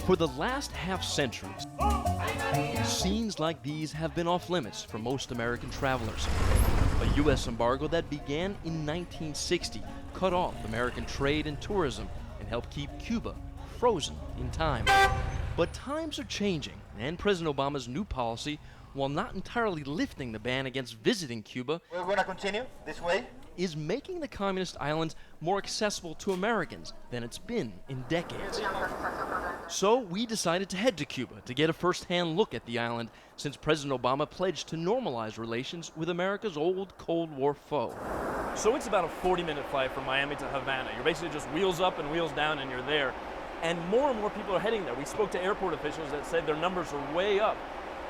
For the last half-century, scenes like these have been off limits for most American travelers. A U.S. embargo that began in 1960 cut off American trade and tourism and helped keep Cuba frozen in time. But times are changing, and President Obama's new policy, while not entirely lifting the ban against visiting Cuba, we're going to continue this way, is making the communist island more accessible to Americans than it's been in decades. So we decided to head to Cuba to get a first-hand look at the island, since President Obama pledged to normalize relations with America's old Cold War foe. So it's about a 40-minute flight from Miami to Havana. You're basically just wheels up and wheels down and you're there. And more people are heading there. We spoke to airport officials that said their numbers are way up.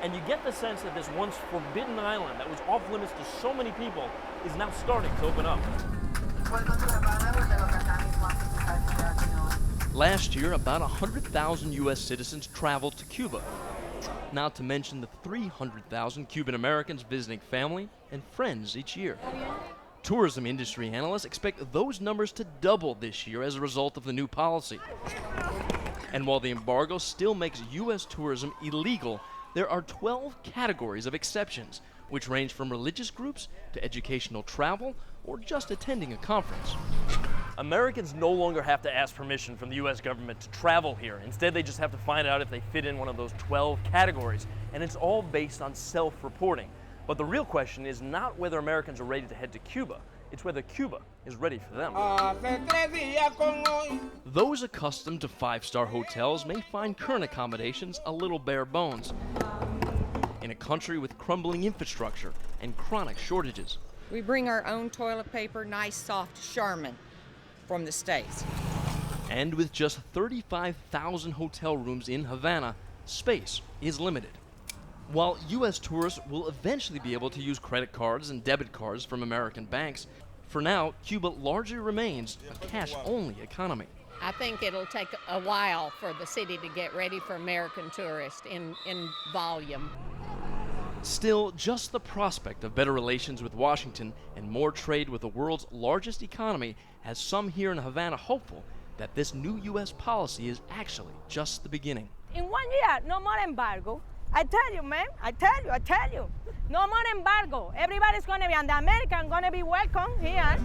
And you get the sense that this once forbidden island that was off limits to so many people is now starting to open up. Last year, about 100,000 U.S. citizens traveled to Cuba, not to mention the 300,000 Cuban Americans visiting family and friends each year. Tourism industry analysts expect those numbers to double this year as a result of the new policy. And while the embargo still makes U.S. tourism illegal, there are 12 categories of exceptions, which range from religious groups to educational travel or just attending a conference. Americans no longer have to ask permission from the U.S. government to travel here. Instead, they just have to find out if they fit in one of those 12 categories, and it's all based on self-reporting. But the real question is not whether Americans are ready to head to Cuba, it's whether Cuba is ready for them. Those accustomed to five-star hotels may find current accommodations a little bare bones in a country with crumbling infrastructure and chronic shortages. We bring our own toilet paper, nice soft Charmin from the States. And with just 35,000 hotel rooms in Havana, space is limited. While U.S. tourists will eventually be able to use credit cards and debit cards from American banks, for now, Cuba largely remains a cash-only economy. I think it'll take a while for the city to get ready for American tourists in volume. Still, just the prospect of better relations with Washington and more trade with the world's largest economy has some here in Havana hopeful that this new U.S. policy is actually just the beginning. In 1 year, no more embargo. I tell you, man, I tell you. No more embargo. Everybody's going to be, and the American going to be welcome here.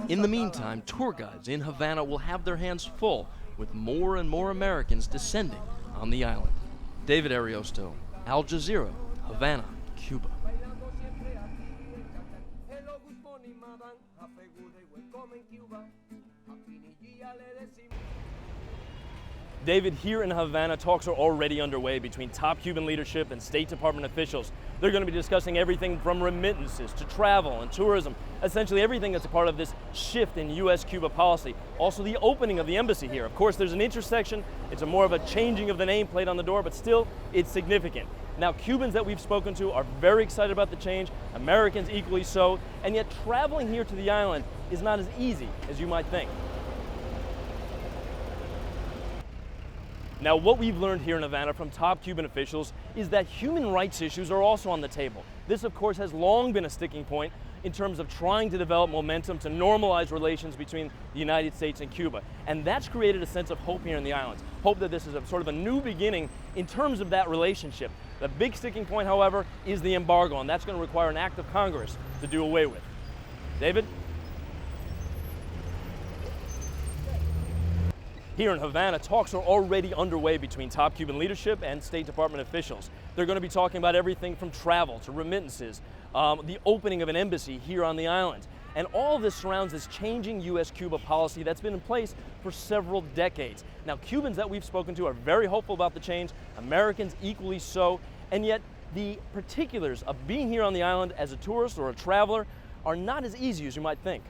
In the meantime, tour guides in Havana will have their hands full with more and more Americans descending on the island. David Ariosto, Al Jazeera, Havana, Cuba. David, here in Havana, talks are already underway between top Cuban leadership and State Department officials. They're going to be discussing everything from remittances to travel and tourism, essentially everything that's a part of this shift in U.S.-Cuba policy. Also the opening of the embassy here. Of course, there's an intersection. It's more of a changing of the nameplate on the door, but still, it's significant. Now, Cubans that we've spoken to are very excited about the change, Americans equally so, and yet traveling here to the island is not as easy as you might think. Now, what we've learned here in Havana from top Cuban officials is that human rights issues are also on the table. This, of course, has long been a sticking point in terms of trying to develop momentum to normalize relations between the United States and Cuba. And that's created a sense of hope here in the islands. Hope that this is a sort of a new beginning in terms of that relationship. The big sticking point, however, is the embargo, and that's going to require an act of Congress to do away with. David? Here in Havana, talks are already underway between top Cuban leadership and State Department officials. They're going to be talking about everything from travel to remittances, the opening of an embassy here on the island. And all of this surrounds this changing U.S.-Cuba policy that's been in place for several decades. Now, Cubans that we've spoken to are very hopeful about the change, Americans equally so, and yet the particulars of being here on the island as a tourist or a traveler are not as easy as you might think.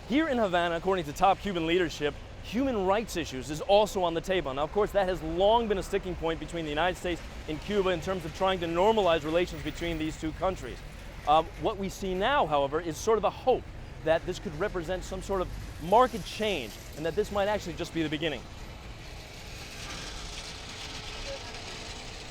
Here in Havana, according to top Cuban leadership, human rights issues is also on the table. Now, of course, that has long been a sticking point between the United States and Cuba in terms of trying to normalize relations between these two countries. What we see now, however, is sort of a hope that this could represent some sort of marked change and that this might actually just be the beginning.